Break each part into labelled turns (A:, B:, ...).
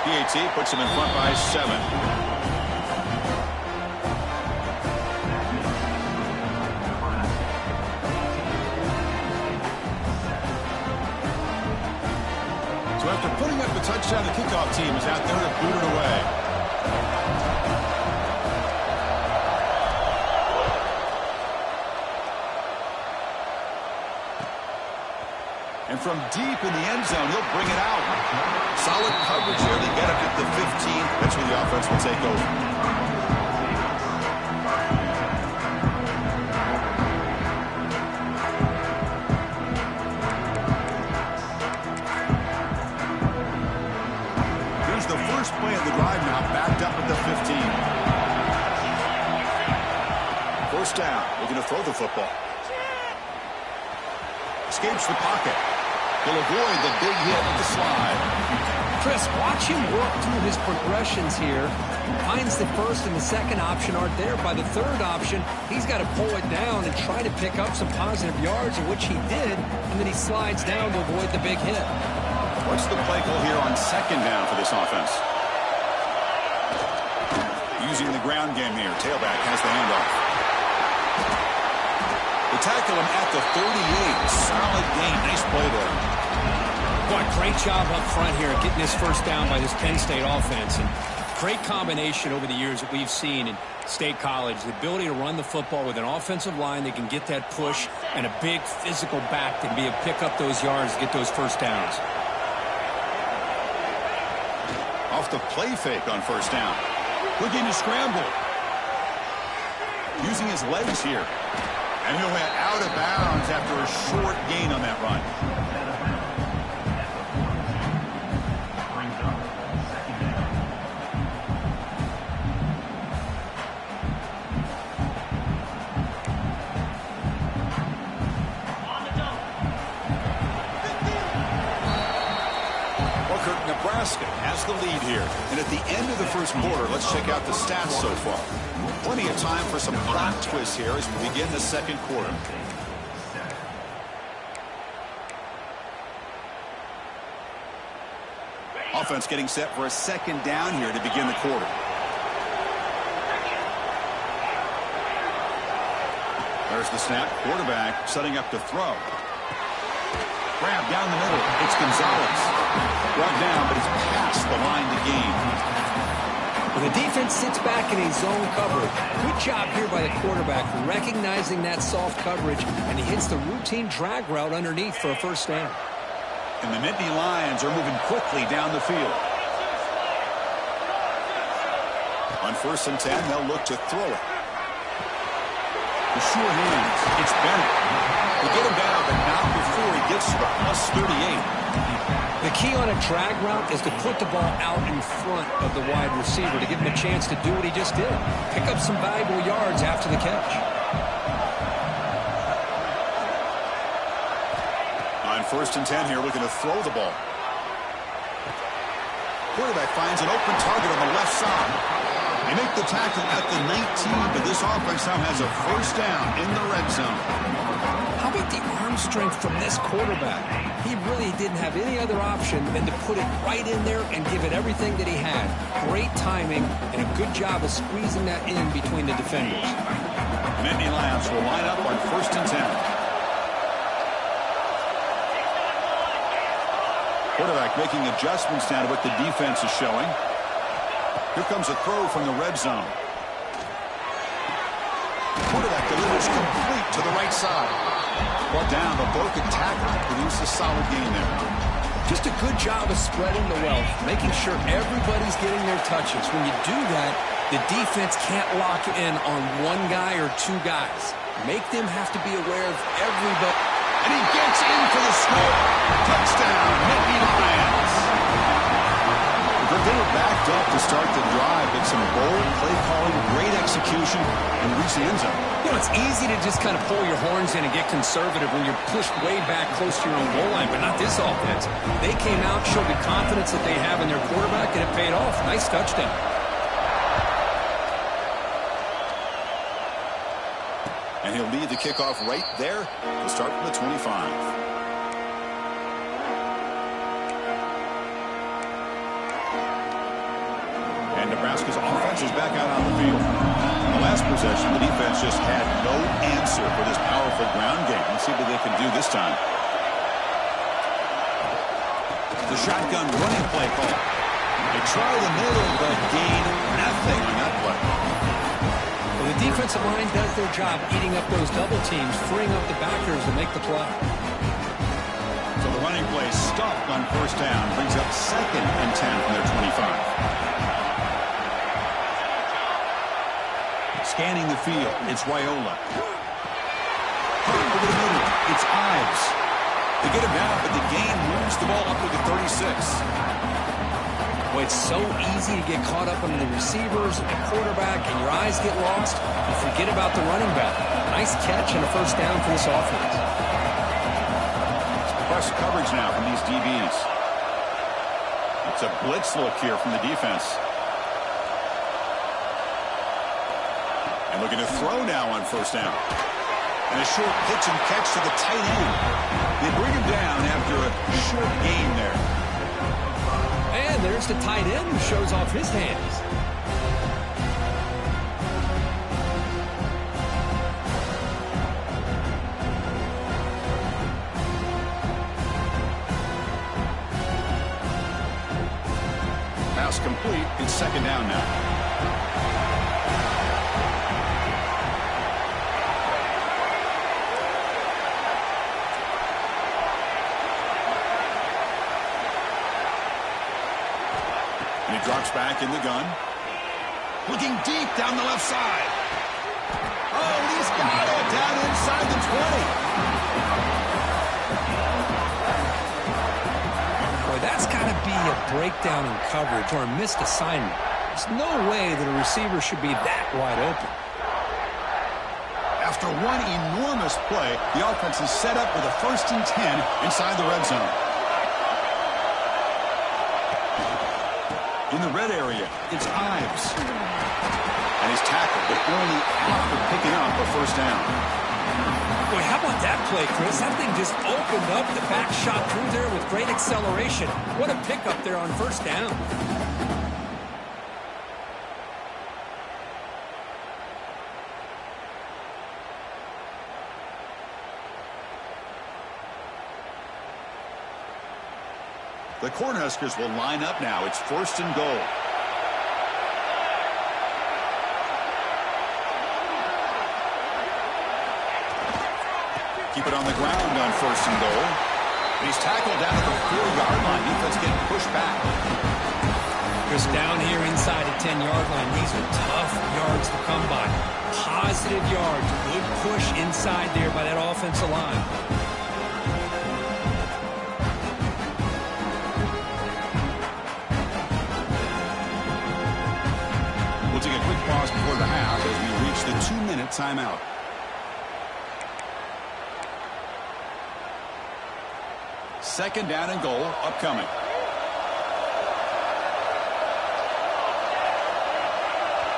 A: PAT puts them in front by 7. So after putting up the touchdown, the kickoff team is out there to boot it away. And from deep in the end zone, he'll bring it out. Solid coverage here. They get up at the 15. That's where the offense will take over. Here's the first play of the drive now, backed up at the 15. First down. Looking to throw the football. Escapes the pocket. He'll avoid the big hit at the slide.
B: Chris, watch him work through his progressions here. Finds the first and the second option aren't there. By the third option, he's got to pull it down and try to pick up some positive yards, which he did, and then he slides down to avoid the big hit.
A: What's the play call here on second down for this offense? Using the ground game here. Tailback has the handoff. They tackle him at the 38. Solid gain. Nice play there.
B: Boy, great job up front here getting this first down by this Penn State offense. And great combination over the years that we've seen in State College. The ability to run the football with an offensive line that can get that push and a big physical back to be able to pick up those yards to get those first downs.
A: Off the play fake on first down. Looking to scramble. Using his legs here. And he'll head out of bounds after a short gain on that run. Nebraska has the lead here. And at the end of the first quarter, let's check out the stats so far. Plenty of time for some plot twists here as we begin the second quarter. Offense getting set for a second down here to begin the quarter. There's the snap. Quarterback setting up to throw. Grab down the middle. It's Gonzalez. Brought down, but it's past the line to gain.
B: Well, the defense sits back in a zone coverage. Good job here by the quarterback recognizing that soft coverage, and he hits the routine drag route underneath for a first down.
A: And the Nittany Lions are moving quickly down the field. On 1st and 10, they'll look to throw it. The sure hands. It's Bennett. They get him down, but not before he gets to the +38.
B: The key on a drag route is to put the ball out in front of the wide receiver to give him a chance to do what he just did. Pick up some valuable yards after the catch.
A: On 1st and 10 here, looking to throw the ball. Quarterback finds an open target on the left side. They make the tackle at the 19, but this offense now has a first down in the red zone.
B: How about the arm strength from this quarterback? He really didn't have any other option than to put it right in there and give it everything that he had. Great timing and a good job of squeezing that in between the defenders.
A: Nittany Lions will line up on 1st and 10. Quarterback making adjustments now to what the defense is showing. Here comes a throw from the red zone. Quarterback delivers complete to the right side. Brought down, but broken tackle produced a solid gain there.
B: Just a good job of spreading the wealth, making sure everybody's getting their touches. When you do that, the defense can't lock in on one guy or two guys. Make them have to be aware of everybody.
A: And he gets in for the score. Touchdown, Nittany Lions. They were backed up to start the drive, but some bold play calling, great execution, and reach the end zone.
B: You know, it's easy to just kind of pull your horns in and get conservative when you're pushed way back close to your own goal line, but not this offense. They came out, showed the confidence that they have in their quarterback, and it paid off. Nice touchdown.
A: And he'll lead the kickoff right there to start from the 25. Nebraska's offense is back out on the field. In the last possession, the defense just had no answer for this powerful ground game. Let's see what they can do this time. The shotgun running play call. They try the middle, but gain nothing on that play.
B: Well, the defensive line does their job eating up those double teams, freeing up the backers to make the play.
A: So the running play stopped on first down, brings up 2nd and 10 from their 25. Scanning the field, it's Raiola. Over the middle, it's Ives. They get him down, but the gain moves the ball up to the 36.
B: Boy, it's so easy to get caught up on the receivers and the quarterback, and your eyes get lost. You forget about the running back. Nice catch and a first down for this offense.
A: Press coverage now from these DBs. It's a blitz look here from the defense. And looking to throw now on first down. And a short pitch and catch to the tight end. They bring him down after a short gain there.
B: And there's the tight end who shows off his hands.
A: Pass complete. It's 2nd down now. And he drops back in the gun. Looking deep down the left side. Oh, he's got it down inside the 20.
B: Boy, that's got to be a breakdown in coverage or a missed assignment. There's no way that a receiver should be that wide open.
A: After one enormous play, the offense is set up with a 1st and 10 inside the red zone. In the red area, it's Ives. And he's tackled, but only after picking up a first down.
B: Boy, how about that play, Chris? That thing just opened up. The back shot through there with great acceleration. What a pickup there on first down.
A: The Cornhuskers will line up now. It's 1st and goal. Keep it on the ground on 1st and goal. He's tackled down at the 4-yard line. Defense getting pushed back.
B: Just down here inside the 10-yard line. These are tough yards to come by. Positive yards. Good push inside there by that offensive line.
A: We'll take a quick pause before the half as we reach the 2-minute timeout. Second down and goal upcoming.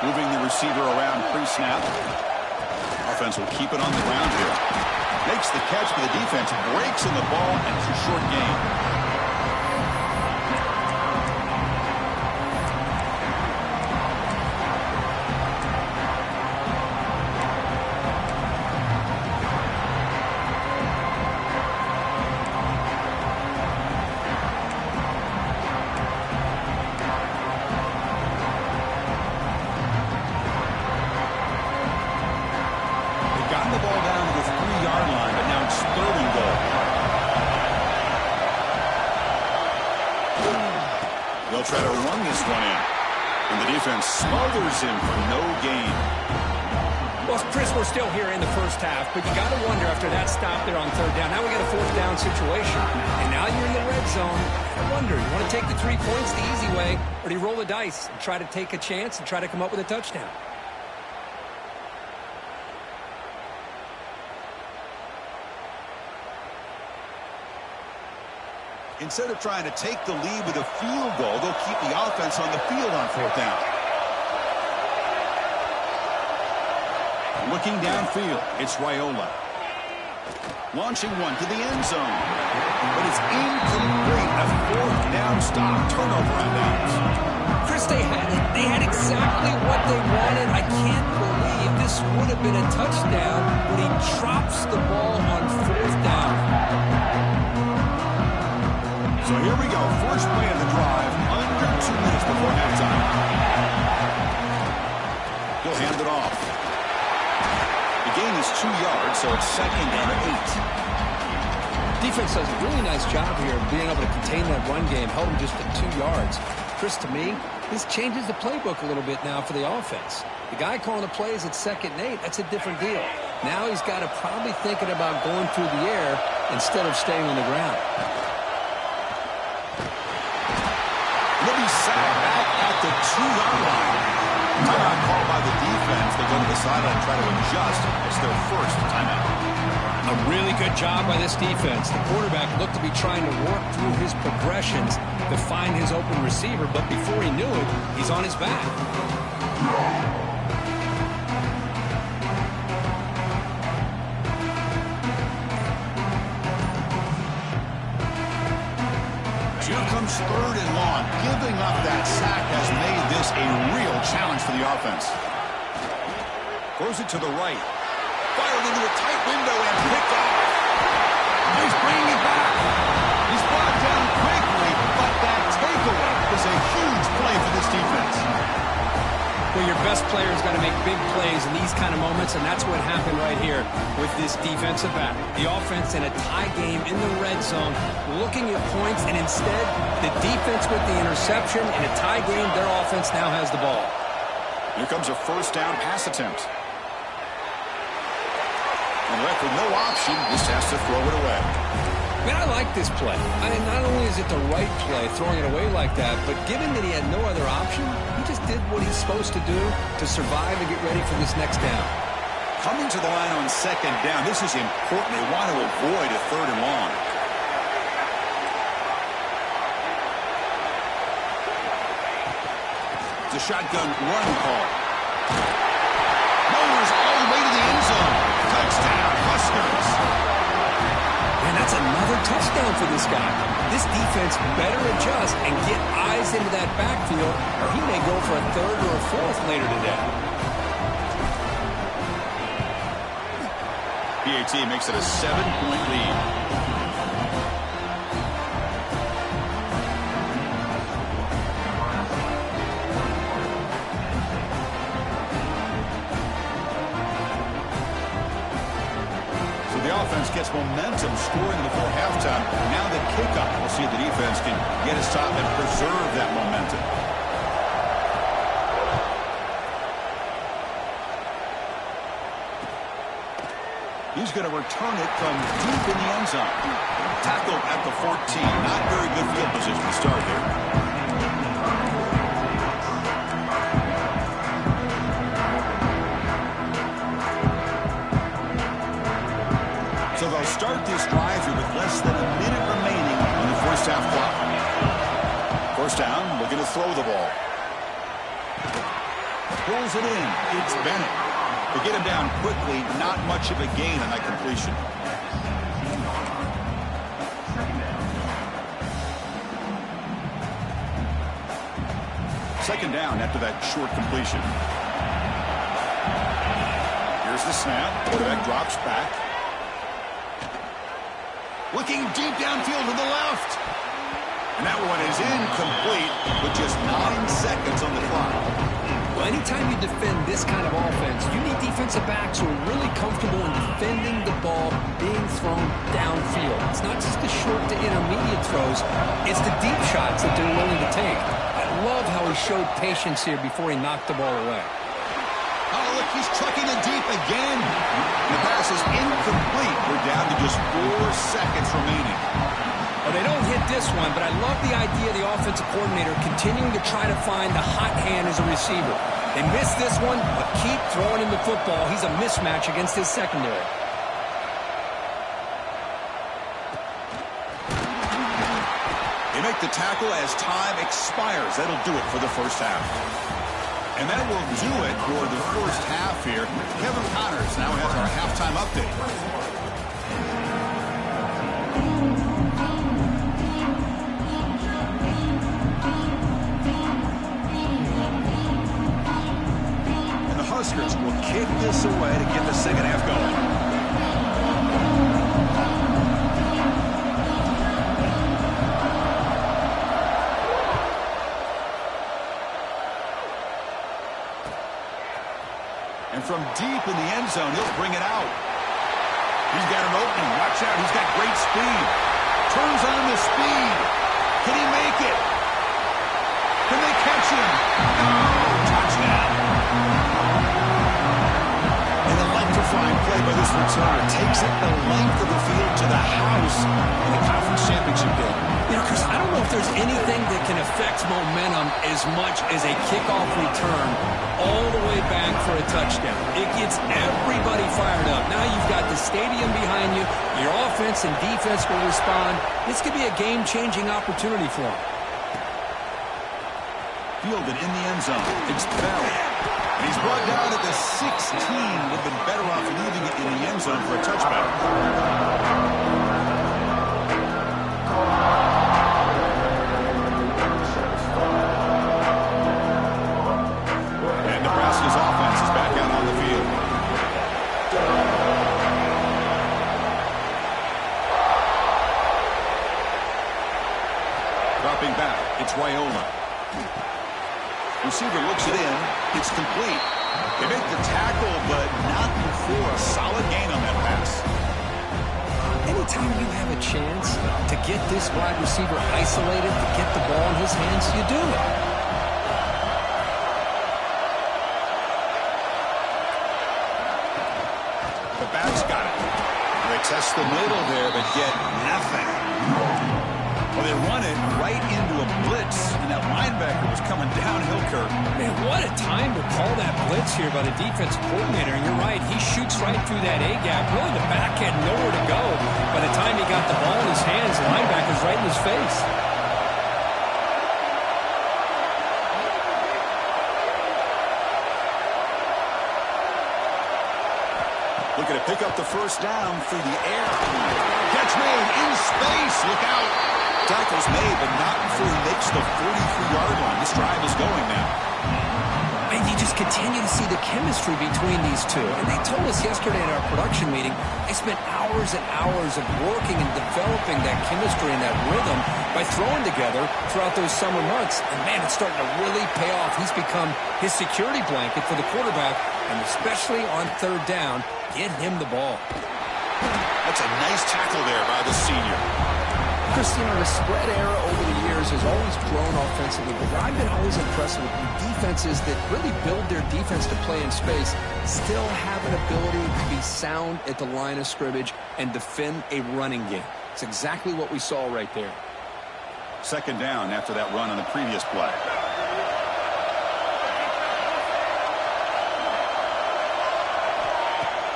A: Moving the receiver around pre-snap. Offense will keep it on the ground here. Makes the catch for the defense. Breaks in the ball, and it's a short gain. They'll try to run this one in. And the defense smothers him for no gain.
B: Well, Chris, we're still here in the first half, but you got to wonder after that stop there on 3rd down. Now we got a 4th down situation. And now you're in the red zone. I wonder, you want to take the 3 points the easy way, or do you roll the dice and try to take a chance and try to come up with a touchdown?
A: Instead of trying to take the lead with a field goal, they'll keep the offense on the field on 4th down. Looking downfield, it's Raiola. Launching one to the end zone. But it's incomplete. A 4th down stop. Turnover on downs.
B: Chris, they had exactly what they wanted. I can't believe this would have been a touchdown, but he drops the ball on 4th down.
A: So here we go. First play of the drive, under 2 minutes before halftime. He'll hand it off. The gain is 2 yards, so it's 2nd and 8.
B: Defense does a really nice job here of being able to contain that run game, held him just at 2 yards. Chris, to me, this changes the playbook a little bit now for the offense. The guy calling the plays at 2nd and 8, that's a different deal. Now he's got to probably thinking about going through the air instead of staying on the ground.
A: He'll be sacked back at the 2-yard line. Timeout called by the defense. They go to the sideline and try to adjust. It's their first timeout.
B: A really good job by this defense. The quarterback looked to be trying to work through his progressions to find his open receiver, but before he knew it, he's on his back.
A: Here comes 3rd and long. Giving up that sack has made this a real challenge for the offense. Throws it to the right. Fired into a tight window and picked off. He's bringing it back. He's brought down quickly, but that takeaway is a huge play for this defense.
B: Well, your best player's got to make big plays in these kind of moments, and that's what happened right here with this defensive back. The offense in a tie game in the red zone, looking at points, and instead, the defense with the interception. In a tie game, their offense now has the ball.
A: Here comes a 1st down pass attempt. And left with no option, just has to throw it away.
B: Man, I like this play. I mean, not only is it the right play, throwing it away like that, but given that he had no other option, he just did what he's supposed to do to survive and get ready for this next down.
A: Coming to the line on 2nd down, this is important. They want to avoid a 3rd and long. It's a shotgun run call. Mowers all the way to the end zone. Touchdown, Huskers.
B: And that's another touchdown for this guy. This defense better adjust and get eyes into that backfield, or he may go for a 3rd or a 4th later today.
A: PAT makes it a 7-point lead. Offense gets momentum scoring before halftime. Now the kickoff. We'll see if the defense can get a stop and preserve that momentum. He's going to return it from deep in the end zone. Tackled at the 14. Not very good field position to start here. So they'll start this drive here with less than a minute remaining in the 1st half clock. 1st down, looking to throw the ball. Pulls it in. It's Bennett. They get him down quickly. Not much of a gain on that completion. Second down after that short completion. Here's the snap. Quarterback drops back. Looking deep downfield to the left. And that one is incomplete with just 9 seconds on the clock.
B: Well, anytime you defend this kind of offense, you need defensive backs who are really comfortable in defending the ball being thrown downfield. It's not just the short to intermediate throws. It's the deep shots that they're willing to take. I love how he showed patience here before he knocked the ball away.
A: Oh, look, he's trucking it deep again. The pass is incomplete. We're down to just 4 seconds remaining.
B: Well, they don't hit this one, but I love the idea of the offensive coordinator continuing to try to find the hot hand as a receiver. They missed this one, but keep throwing him the football. He's a mismatch against his secondary.
A: They make the tackle as time expires. That'll do it for the 1st half. And that will do it for the 1st half here. Kevin Connors now has our halftime update. kick this away to get the second half going. And from deep in the end zone, he'll bring it out. He's got an opening. Watch out. He's got great speed. Turns on the speed. Can he make it? Can they catch him? No! Touchdown. An electrifying play by this returner. Takes it the length of the field to the house in the conference championship game.
B: You know, Chris, I don't know if there's anything that can affect momentum as much as a kickoff return all the way back for a touchdown. It gets everybody fired up. Now you've got the stadium behind you. Your offense and defense will respond. This could be a game-changing opportunity for them.
A: Fielded in the end zone. It's Bell. And he's brought down at the 16. Would have been better off leaving it in the end zone for a touchback. And Nebraska's offense is back out on the field. Dropping back, it's Raiola. Receiver looks it in. It's complete. They make the tackle, but not before a solid gain on that pass.
B: Anytime you have a chance to get this wide receiver isolated, to get the ball in his hands, you do it.
A: The back's got it. They test the middle there, but get nothing. Well, they run it right into a blitz, and that linebacker was coming downhill, Kirk.
B: Man, what a time to call that blitz here by the defensive coordinator. And you're right, he shoots right through that A-gap. Really, the back had nowhere to go. By the time he got the ball in his hands, the linebacker's right in his face.
A: Looking to pick up the first down through the air. Catch made in space. Look out. Tackle's made, but not before he makes the 43-yard line. This drive is going now.
B: And you just continue to see the chemistry between these two. And they told us yesterday in our production meeting, they spent hours and hours of working and developing that chemistry and that rhythm by throwing together throughout those summer months. And, man, it's starting to really pay off. He's become his security blanket for the quarterback, and especially on third down, get him the ball.
A: That's a nice tackle there by the senior.
B: Chris, you know, the spread era over the years has always grown offensively, but what I've been always impressed with defenses that really build their defense to play in space still have an ability to be sound at the line of scrimmage and defend a running game. It's exactly what we saw right there.
A: Second down after that run on the previous play.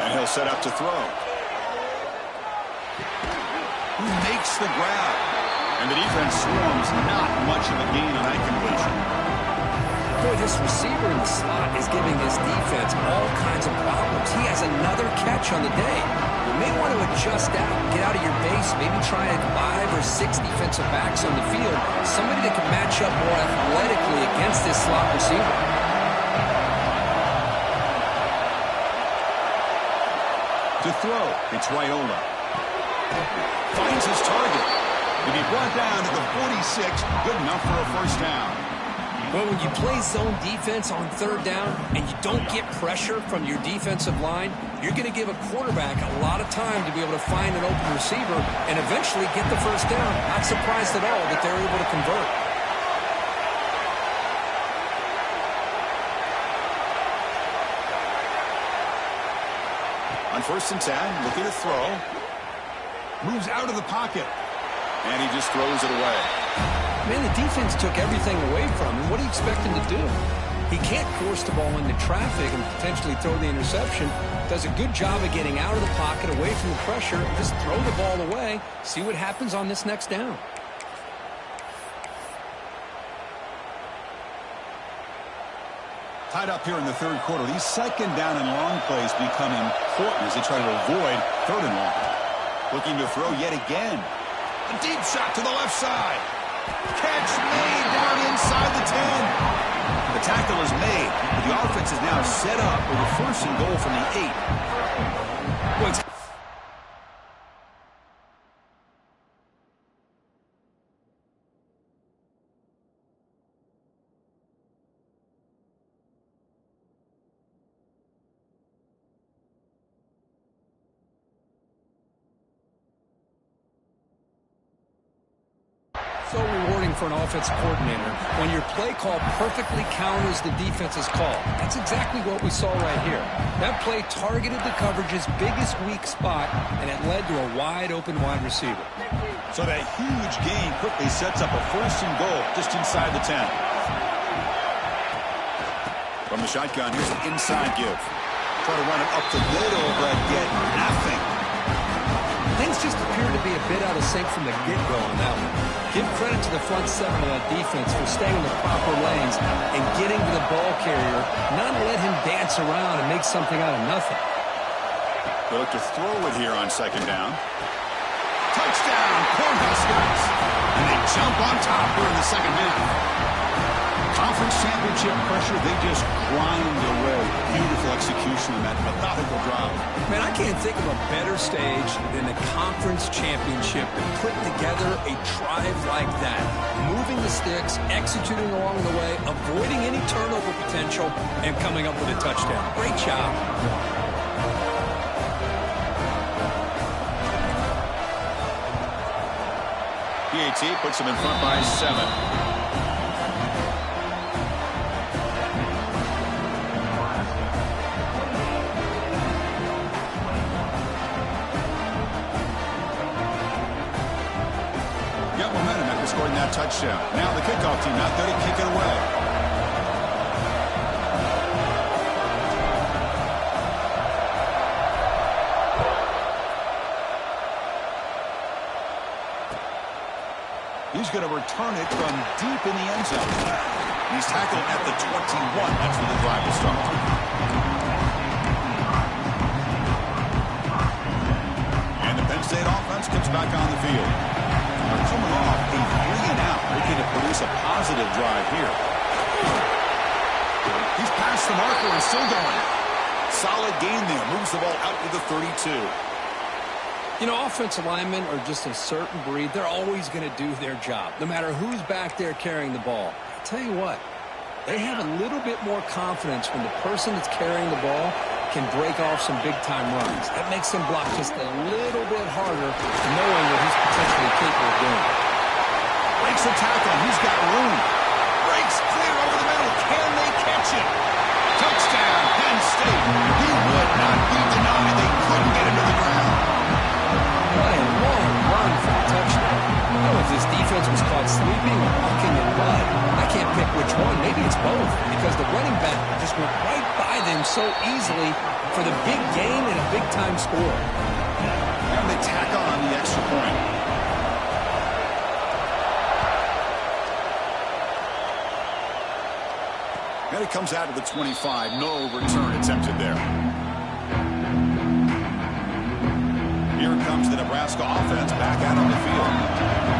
A: And he'll set up to throw. Who makes the grab? And the defense swarms. Not much of a gain on that completion.
B: Boy, this receiver in the slot is giving this defense all kinds of problems. He has another catch on the day. You may want to adjust out, get out of your base, maybe try 5 or 6 defensive backs on the field. Somebody that can match up more athletically against this slot receiver.
A: To throw, it's Raiola. Finds his target. To be brought down to the 46, good enough for a first down.
B: Well, when you play zone defense on third down and you don't get pressure from your defensive line, you're going to give a quarterback a lot of time to be able to find an open receiver and eventually get the first down. Not surprised at all that they're able to convert.
A: On 1st and 10, looking to throw. Moves out of the pocket. And he just throws it away.
B: Man, the defense took everything away from him. What do you expect him to do? He can't force the ball into traffic and potentially throw the interception. Does a good job of getting out of the pocket, away from the pressure, and just throw the ball away. See what happens on this next down.
A: Tied up here in the third quarter. These second down and long plays become important as they try to avoid third and long. Looking to throw yet again. A deep shot to the left side. Catch made down inside the 10. The tackle is made. The offense is now set up with a 1st and goal from the 8.
B: Well, so rewarding for an offense coordinator when your play call perfectly counters the defense's call. That's exactly what we saw right here. That play targeted the coverage's biggest weak spot, and it led to a wide-open wide receiver.
A: So that huge gain quickly sets up a 1st and goal just inside the 10. From the shotgun, here's an inside give. Try to run it up the middle, but get nothing.
B: Things just appear to be a bit out of sync from the get-go on that one. Give credit to the front 7 of that defense for staying in the proper lanes and getting to the ball carrier, not let him dance around and make something out of nothing.
A: They look to throw it here on 2nd down. Touchdown, Cornhuskers! And they jump on top here in the 2nd half. Conference championship pressure, they just grind away. Beautiful execution in that methodical drive.
B: Man, I can't think of a better stage than the conference championship to put together a drive like that. Moving the sticks, executing along the way, avoiding any turnover potential, and coming up with a touchdown. Great job.
A: PAT puts them in front by 7. Scoring that touchdown. Now the kickoff team out there to kick it away. He's going to return it from deep in the end zone. He's tackled at the 21. That's where the drive will start. And the Penn State offense comes back on the field. They're coming off a 3-and-out, looking to produce a positive drive here. He's past the marker and still going. Solid gain there. Moves the ball out to the 32.
B: You know, offensive linemen are just a certain breed. They're always going to do their job, no matter who's back there carrying the ball. I'll tell you what, they have a little bit more confidence when the person that's carrying the ball can break off some big-time runs. That makes him block just a little bit harder, knowing what he's potentially capable of doing.
A: Breaks the tackle. He's got room. Breaks clear over the middle. Can they catch him? Touchdown, Penn State. He would not be denied. They couldn't get him to the ground.
B: What a long run for a touchdown. I don't know if this defense was caught sleeping or walking in mud. I can't pick which one. Maybe it's both, because the running back just went right by them so easily for the big gain and a big-time score.
A: And they tack on the extra point. And it comes out of the 25. No return attempted there. Here comes the Nebraska offense back out on the field.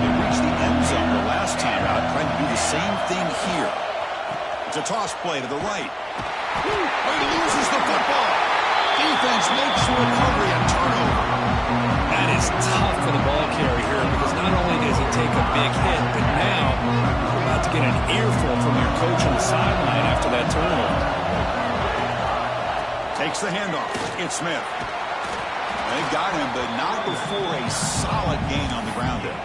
A: They reached the end zone the last time out, trying to do the same thing here. It's a toss play to the right. He loses the football. Defense makes the recovery, a turnover.
B: That is tough for the ball carrier here, because not only does he take a big hit, but now you're about to get an earful from your coach on the sideline after that turnover.
A: Takes the handoff. It's Smith. They got him, but not before a solid gain on the ground there.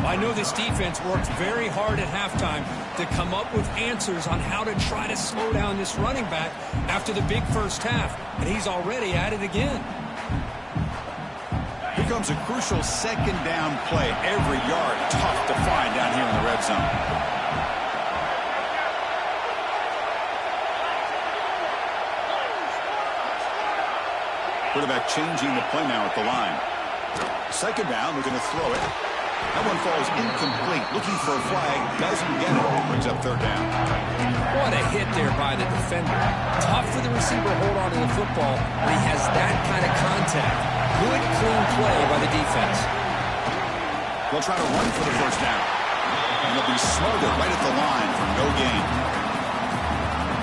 B: I know this defense worked very hard at halftime to come up with answers on how to try to slow down this running back after the big first half, and he's already at it again.
A: Here comes a crucial 2nd down play. Every yard tough to find down here in the red zone. Quarterback changing the play now at the line. 2nd down, we're going to throw it. That one falls incomplete. Looking for a flag, doesn't get it. Brings up 3rd down.
B: What a hit there by the defender. Tough for the receiver to hold on to the football when he has that kind of contact. Good, clean play by the defense.
A: They'll try to run for the 1st down. And they'll be smothered right at the line for no gain.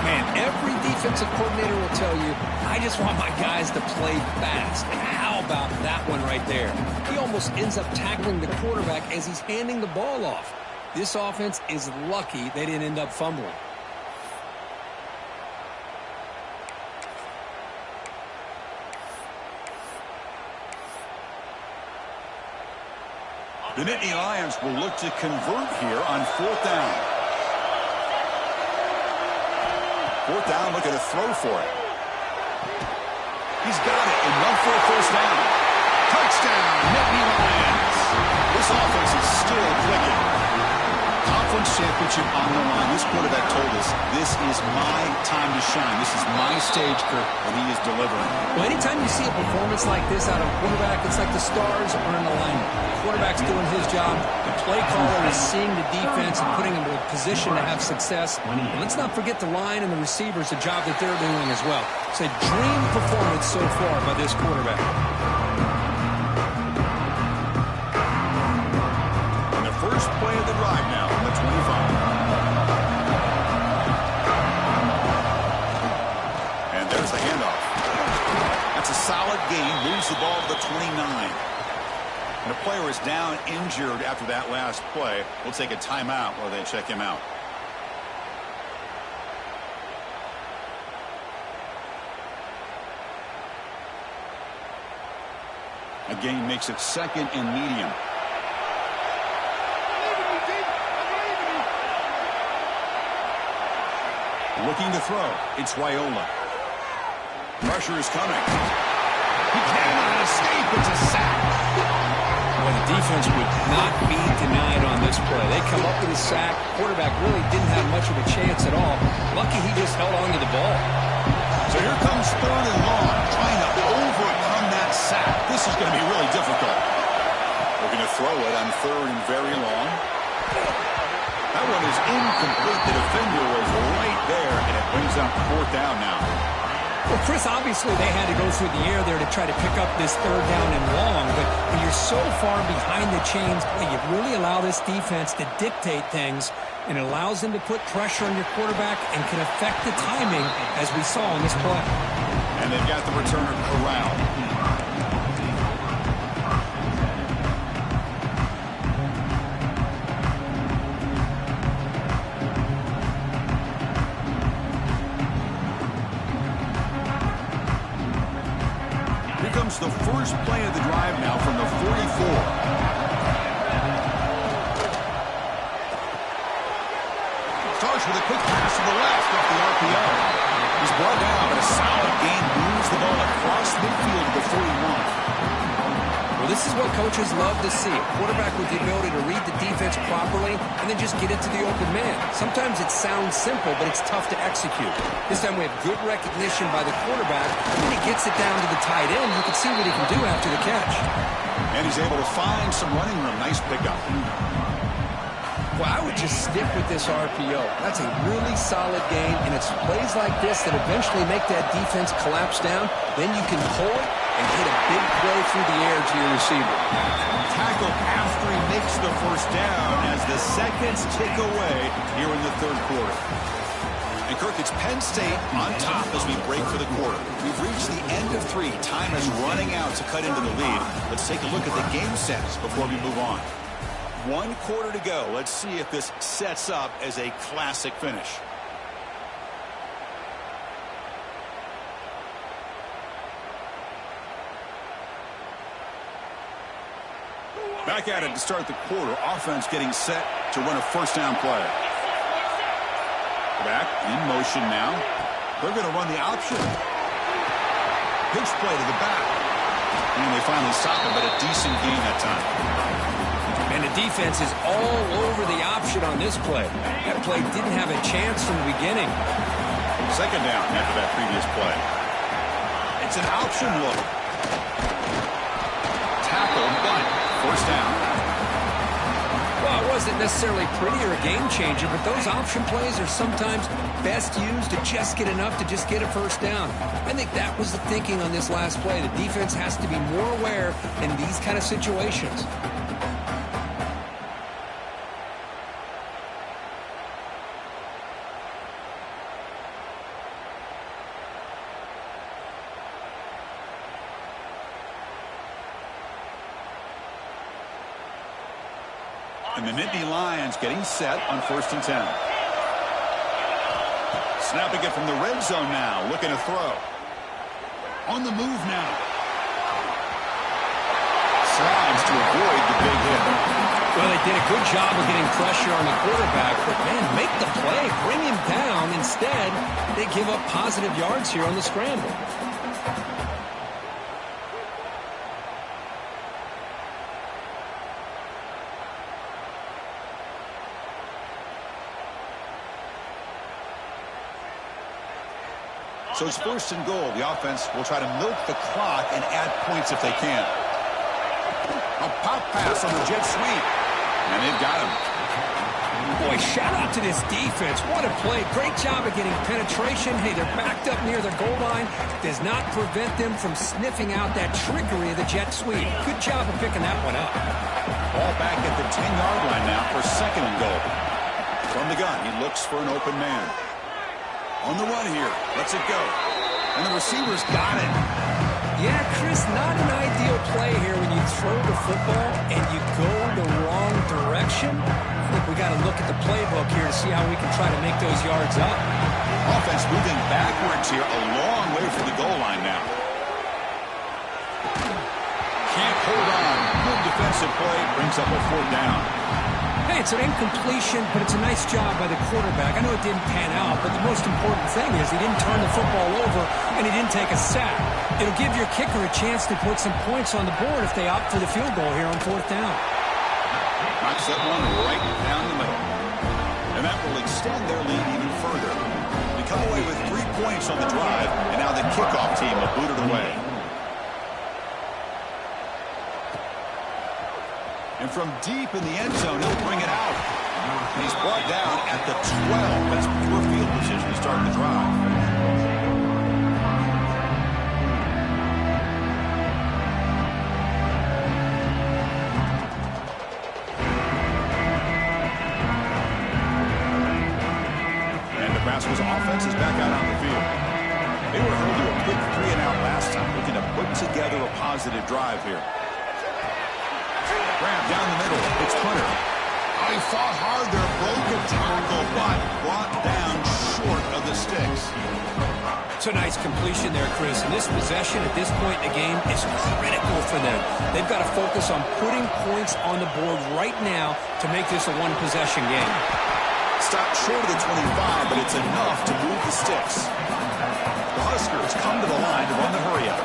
B: Man, every defensive coordinator will tell you, I just want my guys to play fast. And how about that one right there? He almost ends up tackling the quarterback as he's handing the ball off. This offense is lucky they didn't end up fumbling.
A: The Nittany Lions will look to convert here on 4th down. 4th down, looking to throw for it. He's got it and run for a 1st down. Touchdown, Nittany Lions. This offense is still clicking. Conference championship on the line. This quarterback told us, this is my time to shine. This is my stage, Kirk, and he is delivering.
B: Well, anytime you see a performance like this out of a quarterback, it's like the stars are in alignment. The quarterback's doing his job. The play caller is seeing the defense and putting him in a position to have success. And let's not forget the line and the receivers, the job that they're doing as well. It's a dream performance so far by this quarterback.
A: First play of the drive now on the 25. And there's the handoff. That's a solid gain. Moves the ball to the 29. And the player is down injured after that last play. We'll take a timeout while they check him out. A gain makes it 2nd and medium. Looking to throw. It's Raiola. Pressure is coming. He cannot escape. It's a sack.
B: Well, the defense would not be denied on this play. They come up with a sack. Quarterback really didn't have much of a chance at all. Lucky he just held on to the ball.
A: So here comes 3rd and long, trying to overcome that sack. This is going to be really difficult. Looking to throw it on 3rd and very long. That one is incomplete. The defender was right there, and it brings up 4th down now.
B: Well, Chris, obviously they had to go through the air there to try to pick up this 3rd down and long, but when you're so far behind the chains, boy, you really allow this defense to dictate things, and it allows them to put pressure on your quarterback and can affect the timing, as we saw in this play.
A: And they've got the returner corralled. The first play of the drive now from the 44. Starts with a quick pass to the left off the RPO. He's brought down, but a solid gain moves the ball across midfield to the 41.
B: Well, this is what coaches love to see. A quarterback with the ability to read the defense properly and then just get it to the open man. Sometimes it sounds simple, but it's tough to execute. This time we have good recognition by the quarterback. When he gets it down to the tight end, you can see what he can do after the catch.
A: And he's able to find some running room. Nice pickup.
B: Well, I would just stick with this RPO. That's a really solid game, and it's plays like this that eventually make that defense collapse down. Then you can pull it and hit a big play through the air to your receiver.
A: Tackle after he makes the 1st down as the seconds tick away here in the 3rd quarter. And Kirk, it's Penn State on top as we break for the quarter. We've reached the end of 3. Time is running out to cut into the lead. Let's take a look at the game sets before we move on. 1 quarter to go. Let's see if this sets up as a classic finish. Back at it to start the quarter. Offense getting set to run a 1st down play. Back in motion now. They're going to run the option. Pitch play to the back. And they finally stop him, but a decent gain that time.
B: And the defense is all over the option on this play. That play didn't have a chance from the beginning.
A: 2nd down after that previous play. It's an option look. Tackled, but 1st down.
B: Well, it wasn't necessarily pretty or a game changer, but those option plays are sometimes best used to just get enough to just get a 1st down. I think that was the thinking on this last play. The defense has to be more aware in these kind of situations.
A: And the Nittany Lions getting set on 1st and 10. Snapping it from the red zone now, looking to throw. On the move now. Slides to avoid the big hit.
B: Well, they did a good job of getting pressure on the quarterback, but, man, make the play, bring him down. Instead, they give up positive yards here on the scramble.
A: So it's 1st and goal. The offense will try to milk the clock and add points if they can. A pop pass on the jet sweep. And they've got him.
B: Boy, shout out to this defense. What a play. Great job of getting penetration. Hey, they're backed up near the goal line. Does not prevent them from sniffing out that trickery of the jet sweep. Good job of picking that one up.
A: Ball back at the 10-yard line now for 2nd and goal. From the gun, he looks for an open man. On the run here. Lets it go. And the receiver's got it.
B: Yeah, Chris, not an ideal play here when you throw the football and you go the wrong direction. I think we got to look at the playbook here to see how we can try to make those yards up.
A: Offense moving backwards here, a long way from the goal line now. Can't hold on. Good defensive play. Brings up a 4th down.
B: Hey, it's an incompletion, but it's a nice job by the quarterback. I know it didn't pan out, but the most important thing is he didn't turn the football over and he didn't take a sack. It'll give your kicker a chance to put some points on the board if they opt for the field goal here on 4th down.
A: Knocks that one right down the middle. And that will extend their lead even further. They come away with 3 points on the drive, and now the kickoff team will boot it away. And from deep in the end zone, he'll bring it out. And he's brought down at the 12. That's poor field position to start the drive. And Nebraska's offense is back out on the field. They were held to a quick 3-and-out last time, looking to put together a positive drive here. Grab down the middle. It's Hunter. He fought hard there, broke a tackle, but brought down short of the sticks.
B: It's a nice completion there, Chris. And this possession at this point in the game is critical for them. They've got to focus on putting points on the board right now to make this a one-possession game.
A: Stopped short of the 25, but it's enough to move the sticks. The Huskers come to the line to run the hurry-up.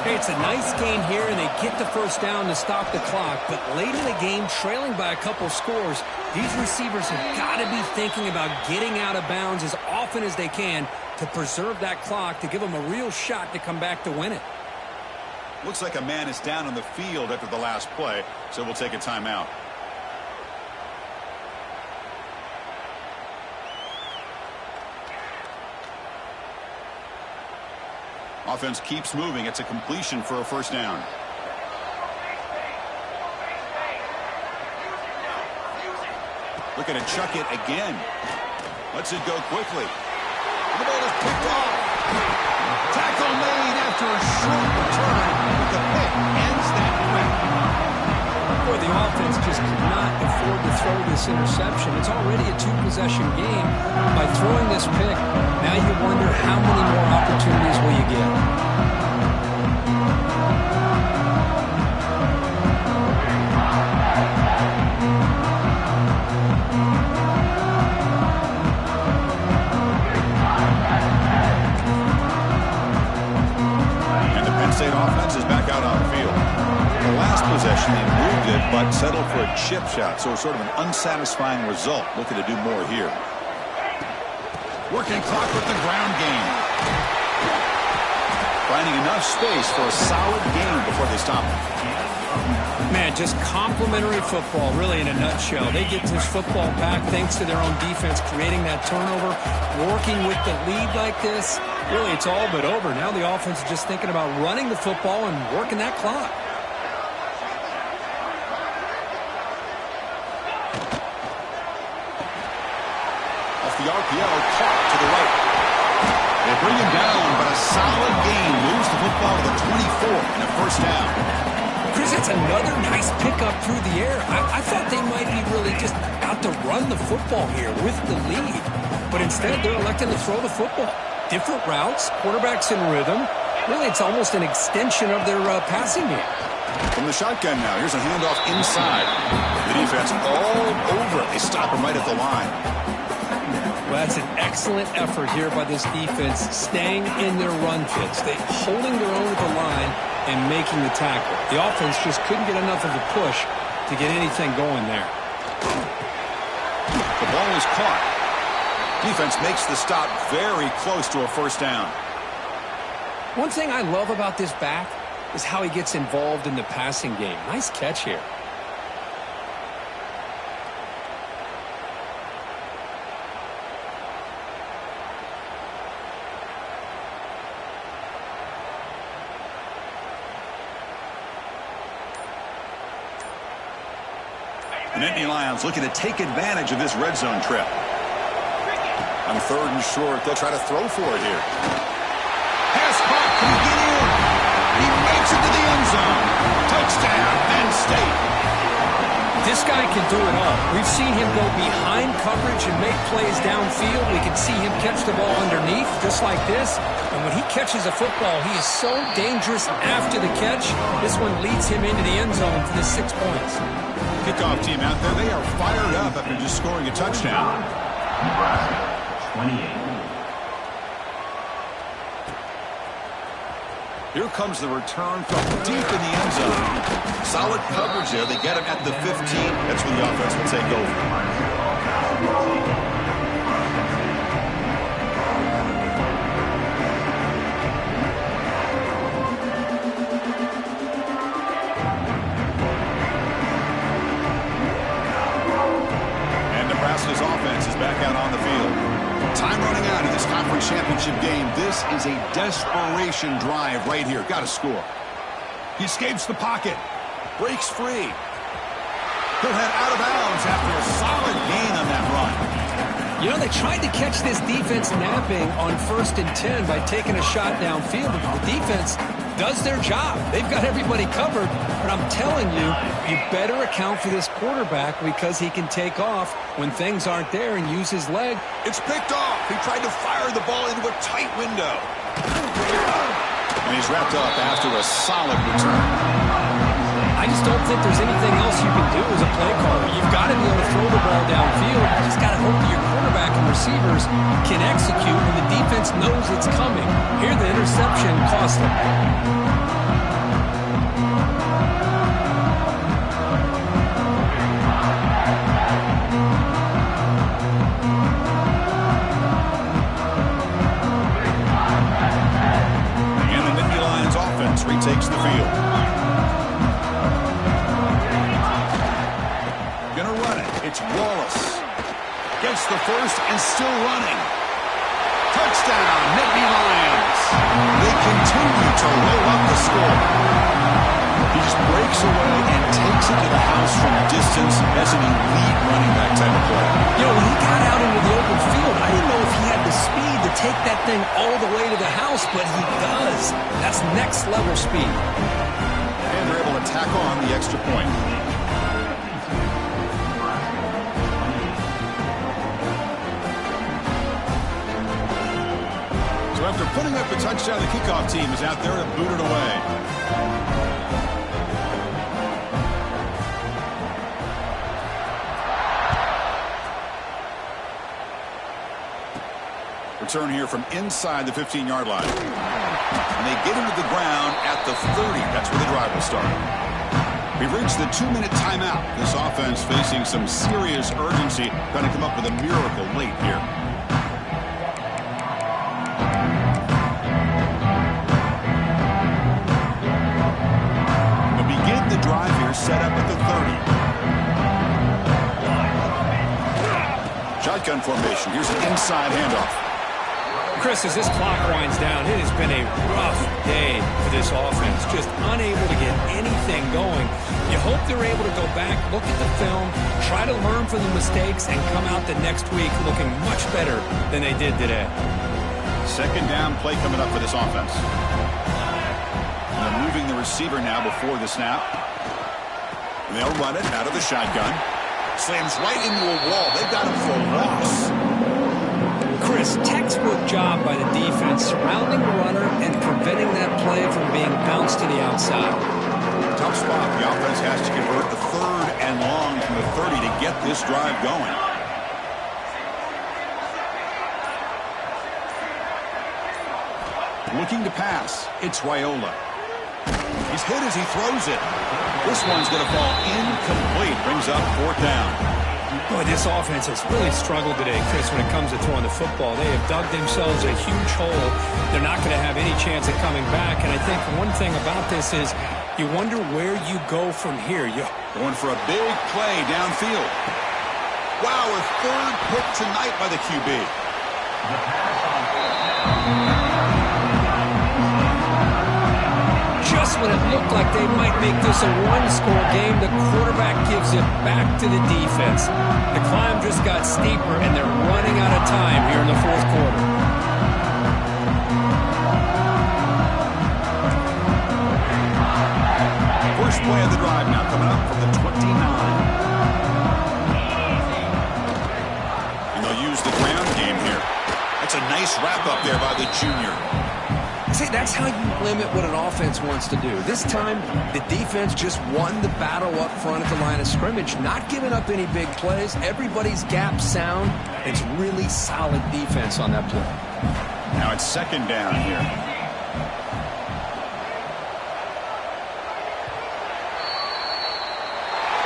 B: Hey, it's a nice gain here, and they get the 1st down to stop the clock. But late in the game, trailing by a couple scores, these receivers have got to be thinking about getting out of bounds as often as they can to preserve that clock, to give them a real shot to come back to win it.
A: Looks like a man is down on the field after the last play, so we'll take a timeout. Offense keeps moving. It's a completion for a 1st down. Looking to chuck it again. Lets it go quickly. The ball is picked off. Tackle made after a short return, but the pick ends that quick.
B: Boy, the offense just cannot afford to throw this interception. It's already a 2-possession game. By throwing this pick, now you wonder how many more opportunities will you get.
A: And the Penn State offense is back out on the field. The last possession, they moved it, but settled for a chip shot, so sort of an unsatisfying result. Looking to do more here. Working clock with the ground game. Finding enough space for a solid gain before they stop him.
B: Man, just complimentary football, really, in a nutshell. They get this football back thanks to their own defense, creating that turnover, working with the lead like this. Really, it's all but over. Now the offense is just thinking about running the football and working that clock.
A: Off the RPO, caught to the right. They bring him down, but a solid gain moves the football to the 24 and a 1st down.
B: Chris, that's another nice pickup through the air. I thought they might be really just out to run the football here with the lead. But instead, they're electing to throw the football. Different routes, quarterbacks in rhythm. Really, it's almost an extension of their passing game.
A: From the shotgun now, here's a handoff inside. The defense all over it. They stop him right at the line.
B: Well, that's an excellent effort here by this defense, staying in their run fits. They holding their own at the line and making the tackle. The offense just couldn't get enough of a push to get anything going there.
A: The ball is caught. Defense makes the stop very close to a first down.
B: One thing I love about this back is how he gets involved in the passing game. Nice catch here.
A: The Nittany Lions looking to take advantage of this red zone trip. On 3rd and short, they'll try to throw for it here. Pass caught. Can he get in? He makes it to the end zone. Touchdown, Penn State.
B: This guy can do it all. We've seen him go behind coverage and make plays downfield. We can see him catch the ball underneath, just like this. And when he catches a football, he is so dangerous after the catch. This one leads him into the end zone for the 6 points.
A: Kickoff team out there, they are fired up after just scoring a touchdown.
C: Nebraska, 28.
A: Here comes the return from deep in the end zone. Solid coverage there. They get him at the 15. That's when the offense will take over. Nebraska's offense is back out on the field. Time running out in this conference championship game. This is a desperation drive right here. Got to score. He escapes the pocket. Breaks free. He'll head out of bounds after a solid gain on that run.
B: You know, they tried to catch this defense napping on 1st and 10 by taking a shot downfield, but the defense does their job. They've got everybody covered, but I'm telling you, you better account for this quarterback because he can take off when things aren't there and use his leg.
A: It's picked off. He tried to fire the ball into a tight window. And he's wrapped up after a solid return.
B: I just don't think there's anything else you can do as a play caller. You've got to be able to throw the ball downfield. You just got to hope that your quarterback and receivers can execute when the defense knows it's coming. Here, the interception cost them.
A: And the Nittany Lions offense retakes the field. It's Wallace. Gets the first and still running. Touchdown, Nittany Lions. They continue to roll up the score. He just breaks away and takes it to the house from distance as an elite running back type of play.
B: You know, when he got out into the open field, I didn't know if he had the speed to take that thing all the way to the house, but he does. That's next level speed.
A: And they're able to tack on the extra point. After putting up a touchdown, the kickoff team is out there to boot it away. Return here from inside the 15-yard line. And they get him to the ground at the 30. That's where the drive will start. We've reached the 2-minute timeout. This offense facing some serious urgency, trying to come up with a miracle late here. Drive here set up at the 30. Shotgun formation. Here's an inside handoff.
B: Chris, as this clock winds down, it has been a rough day for this offense. Just unable to get anything going. You hope they're able to go back, look at the film, try to learn from the mistakes, and come out the next week looking much better than they did today.
A: Second down play coming up for this offense. They're moving the receiver now before the snap. And they'll run it out of the shotgun. Slams right into a wall. They've got him for a loss.
B: Chris, textbook job by the defense surrounding the runner and preventing that play from being bounced to the outside.
A: Tough spot. The offense has to convert the 3rd and long from the 30 to get this drive going. Looking to pass. It's Raiola. He's hit as he throws it. This one's going to fall incomplete. Brings up 4th down.
B: Boy, this offense has really struggled today, Chris, when it comes to throwing the football. They have dug themselves a huge hole. They're not going to have any chance of coming back. And I think one thing about this is you wonder where you go from here.
A: Going for a big play downfield. Wow, a 3rd pick tonight by the QB.
B: Just when it looked like they might make this a one-score game, the quarterback gives it back to the defense. The climb just got steeper, and they're running out of time here in the 4th quarter.
A: First play of the drive now coming up from the 29. And they'll use the ground game here. That's a nice wrap-up there by the junior.
B: See, that's how you limit what an offense wants to do. This time, the defense just won the battle up front at the line of scrimmage, not giving up any big plays. Everybody's gap sound. It's really solid defense on that play.
A: Now it's 2nd down here.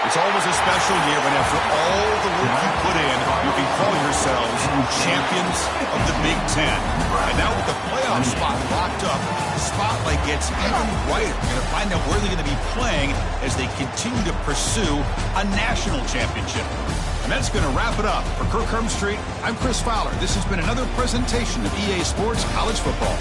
A: It's always a special year when after all the work you put in, you can call yourselves champions of the Big Ten. And now with the playoff spot locked up, the spotlight gets even brighter. We're going to find out where they're going to be playing as they continue to pursue a national championship. And that's going to wrap it up. For Kirk Herbstreit, I'm Chris Fowler. This has been another presentation of EA Sports College Football.